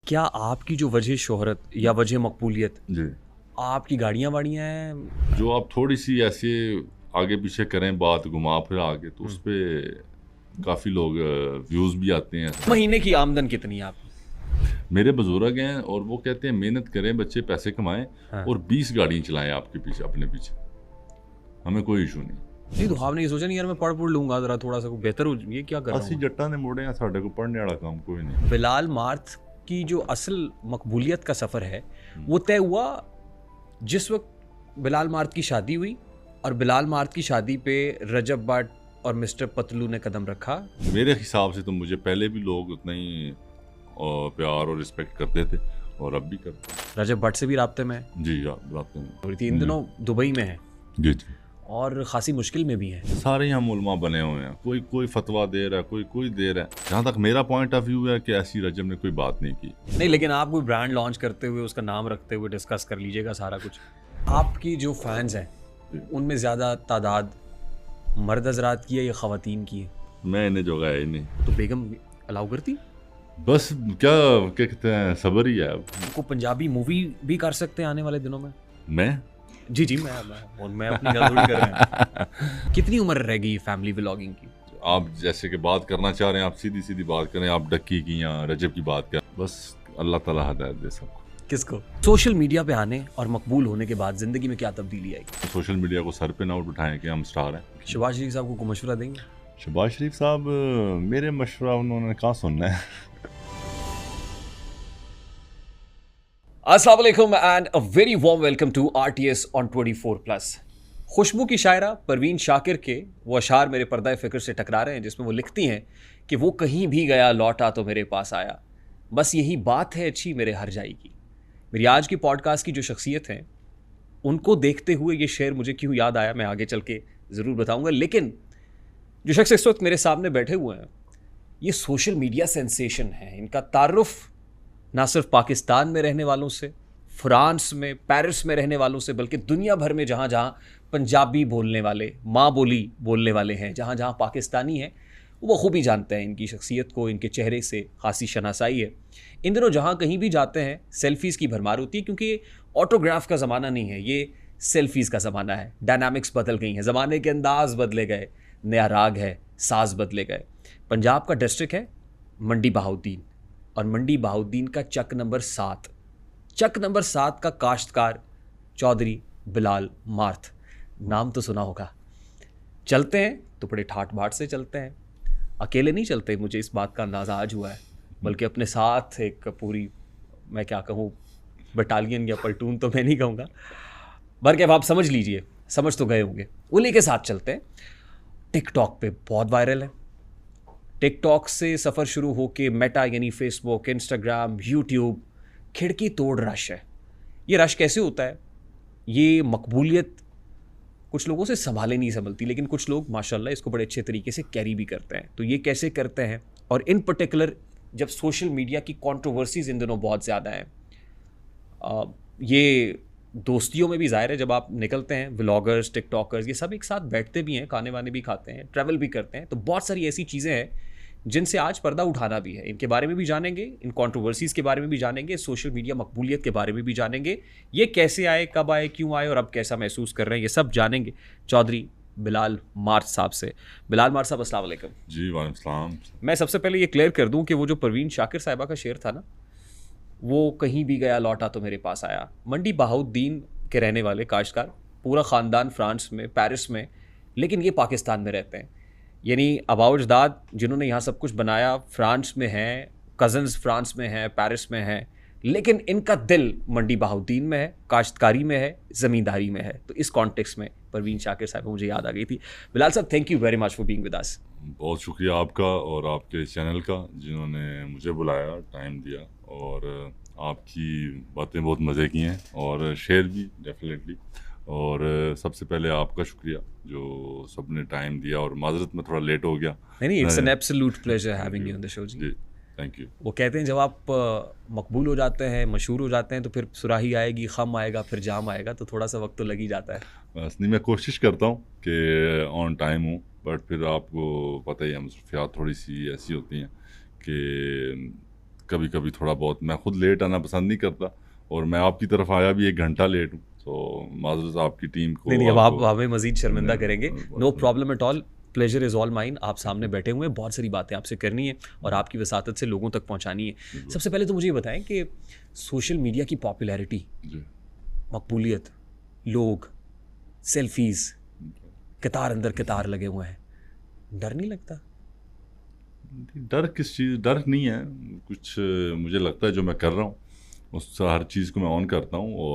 क्या आपकी जो वजह शोहरत या वजह मकबूलियत जी। आपकी गाड़ियाँ वाड़ियाँ हैं? जो आप थोड़ी सी ऐसे आगे पीछे करें बात घुमा फिरा के तो उस पे काफ़ी लोग व्यूज़ भी आते हैं। महीने की आमदन कितनी है आपकी? मेरे बुजुर्ग हैं और वो कहते हैं मेहनत करें बच्चे पैसे कमाएं हाँ। और 20 गाड़ियाँ चलाएं आपके पीछे अपने पीछे, हमें कोई इशू नहीं। नहीं तो आपने ये सोचा नहीं यार मैं पढ़ लूंगा ज़रा थोड़ा सा बेहतर हो, ये क्या कर रहा ਅਸੀਂ हूँ? ਜੱਟਾਂ ਦੇ ਮੁੰਡੇ ਆ, ਸਾਡੇ ਕੋਲ पढ़ने वाला काम कोई नहीं। बिलाल मार्थ की जो असल मकबूलियत का सफ़र है वो तय हुआ जिस वक्त बिलाल मार्थ की शादी हुई और बिलाल मार्थ की शादी पे रजब भट्ट और मिस्टर पतलू ने कदम रखा। मेरे हिसाब से तो मुझे पहले भी लोग उतना ही प्यार और रिस्पेक्ट करते थे और अब भी करते हैं। रजब भट्ट से भी राब्ते में है, जी हाँ, रास्ते में। और इन दिनों दुबई में है जी जी। और ख़ासी मुश्किल में भी है। सारे यहाँ मुलमा बने हुए हैं, कोई कोई फतवा दे रहा है, कोई दे रहा है। जहाँ तक मेरा पॉइंट ऑफ व्यू है कि ऐसी रजब ने कोई बात नहीं की। नहीं, लेकिन आप कोई ब्रांड लॉन्च करते हुए उसका नाम रखते हुए डिस्कस कर लीजिएगा सारा कुछ। आपकी जो फैंस हैं उनमें ज़्यादा तादाद मर्द हजरात की है या ख़वातीन की है? मैं इन्हें जो है ही नहीं, तो बेगम अलाउ करती? बस क्या क्या कहते हैं, सबर ही है अब। को पंजाबी मूवी भी कर सकते हैं आने वाले दिनों में? मैं जी जी, मैं अपनी गल थोड़ी कर रहा हूँ। कितनी उम्र रह गई फैमिली व्लॉगिंग की? आप जैसे कि बात करना चाह रहे हैं, आप सीधी सीधी बात करें, आप डक्की की या रजब की बात करें, बस अल्लाह ताला हिदायत दे सबको। किसको? सोशल मीडिया पे आने और मकबूल होने के बाद ज़िंदगी में क्या तब्दीली आई? सोशल मीडिया को सर पे ना उठाएं कि हम स्टार हैं। शहबाज शरीफ साहब को मशवरा देंगे? शहबाज शरीफ साहब मेरे मशवरा उन्होंने कहाँ सुनना है। अस्सलाम वालेकुम and a very warm welcome to RTS on 24+। खुशबू की शायरा परवीन शाकिर के वो अशार मेरे पर्दा फ़िक्र से टकरा रहे हैं जिसमें वो लिखती हैं कि वो कहीं भी गया लौटा तो मेरे पास आया, बस यही बात है अच्छी मेरे हर जाई की। मेरी आज की पॉडकास्ट की जो शख्सियत हैं उनको देखते हुए ये शेर मुझे क्यों याद आया मैं आगे चल के ज़रूर बताऊँगा, लेकिन जो शख्स इस वक्त मेरे सामने बैठे हुए हैं ये सोशल मीडिया सेंसेशन है। इनका तारुफ ना सिर्फ पाकिस्तान में रहने वालों से, फ्रांस में, पेरिस में रहने वालों से, बल्कि दुनिया भर में जहाँ जहाँ पंजाबी बोलने वाले, माँ बोली बोलने वाले हैं, जहाँ जहाँ पाकिस्तानी हैं, वो बखूबी जानते हैं इनकी शख्सियत को। इनके चेहरे से खासी शनासाई है। इन दिनों जहाँ कहीं भी जाते हैं सेल्फ़ीज़ की भरमार होती है, क्योंकि ये ऑटोग्राफ का ज़माना नहीं है, ये सेल्फ़ीज़ का ज़माना है। डायनामिक्स बदल गई हैं, ज़माने के अंदाज़ बदले गए, नया राग है, साज़ बदले गए। पंजाब का डिस्ट्रिक्ट है मंडी बहाउद्दीन और मंडी बहाउद्दीन का चक नंबर 7 का काश्तकार चौधरी बिलाल मार्थ, नाम तो सुना होगा। चलते हैं तो बड़े ठाट बाट से चलते हैं, अकेले नहीं चलते, मुझे इस बात का अंदाज़ा आज हुआ है, बल्कि अपने साथ एक पूरी, मैं क्या कहूँ, बटालियन या पल्टून तो मैं नहीं कहूँगा, बल्कि आप समझ लीजिए, समझ तो गए होंगे, उन्हीं के साथ चलते हैं। टिकटॉक पे बहुत वायरल है। टिकटॉक से सफ़र शुरू होके मेटा यानी फेसबुक, इंस्टाग्राम, यूट्यूब, खिड़की तोड़ रश है। ये रश कैसे होता है? ये मकबूलियत कुछ लोगों से संभाले नहीं संभलती, लेकिन कुछ लोग माशाल्लाह इसको बड़े अच्छे तरीके से कैरी भी करते हैं। तो ये कैसे करते हैं, और इन पर्टिकुलर जब सोशल मीडिया की कंट्रोवर्सीज इन दिनों बहुत ज़्यादा हैं, ये दोस्तियों में भी ज़ाहिर है, जब आप निकलते हैं, व्लॉगर्स, टिकटॉकर्स, ये सब एक साथ बैठते भी हैं, खाने वाने भी खाते हैं, ट्रैवल भी करते हैं, तो बहुत सारी ऐसी चीज़ें हैं जिनसे आज पर्दा उठाना भी है। इनके बारे में भी जानेंगे, इन कंट्रोवर्सीज़ के बारे में भी जानेंगे, सोशल मीडिया मकबूलियत के बारे में भी जानेंगे, ये कैसे आए, कब आए, क्यों आए और अब कैसा महसूस कर रहे हैं, ये सब जानेंगे चौधरी बिलाल मार्थ साहब से। बिलाल मार्थ साहब अस्सलाम वालेकुम। जी वालेकुम सलाम। मैं सबसे पहले ये क्लियर कर दूं कि वो जो परवीन शाकिर साहिबा का शेर था ना, वो कहीं भी गया लौटा तो मेरे पास आया, मंडी बहाउद्दीन के रहने वाले काश्तकार, पूरा ख़ानदान फ्रांस में, पेरिस में, लेकिन ये पाकिस्तान में रहते हैं। यानी आबाओ अजदाद जिन्होंने यहाँ सब कुछ बनाया फ्रांस में हैं, कज़न्स फ्रांस में हैं, पेरिस में हैं, लेकिन इनका दिल मंडी बहाउद्दीन में है, काश्तकारी में है, ज़मींदारी में है। तो इस कॉन्टेक्स्ट में परवीन शाकिर साहब मुझे याद आ गई थी। बिलाल साहब, thank you very much for being with us. बहुत शुक्रिया आपका और आपके चैनल का, जिन्होंने मुझे बुलाया, टाइम दिया, और आपकी बातें बहुत मज़े की हैं और शेयर भी डेफिनेटली। और सबसे पहले आपका शुक्रिया जो सबने टाइम दिया, और माजरत में थोड़ा लेट हो गया। नहीं, it's an absolute pleasure having you on the show जी। Thank you. वो कहते हैं जब आप मकबूल हो जाते हैं, मशहूर हो जाते हैं, तो फिर सुराही आएगी, खम आएगा, फिर जाम आएगा, तो थोड़ा सा वक्त तो लग ही जाता है। बस नहीं, मैं कोशिश करता हूँ कि ऑन टाइम हूँ, बट फिर आपको पता ही है मसरूफियात थोड़ी सी ऐसी होती हैं कि कभी कभी थोड़ा बहुत मैं खुद लेट आना पसंद नहीं करता, और मैं आपकी तरफ आया भी 1 घंटा लेट हूँ, तो माजरत आपकी टीम को। नहीं, अब आप आपको हमें मजीद शर्मिंदा करेंगे। नो बहुत- problem at all, pleasure is all mine. आप सामने बैठे हुए हैं, बहुत सारी बातें आपसे करनी है और आपकी वसातत से लोगों तक पहुंचानी है। सबसे पहले तो मुझे ये बताएं कि सोशल मीडिया की पॉपुलैरिटी, जी। मकबूलियत, लोग, सेल्फीज़, कतार अंदर कतार लगे हुए हैं, डर नहीं लगता? डर किस चीज़, डर नहीं है कुछ। मुझे लगता है जो मैं कर रहा हूँ उस हर चीज़ को मैं ऑन करता हूँ, और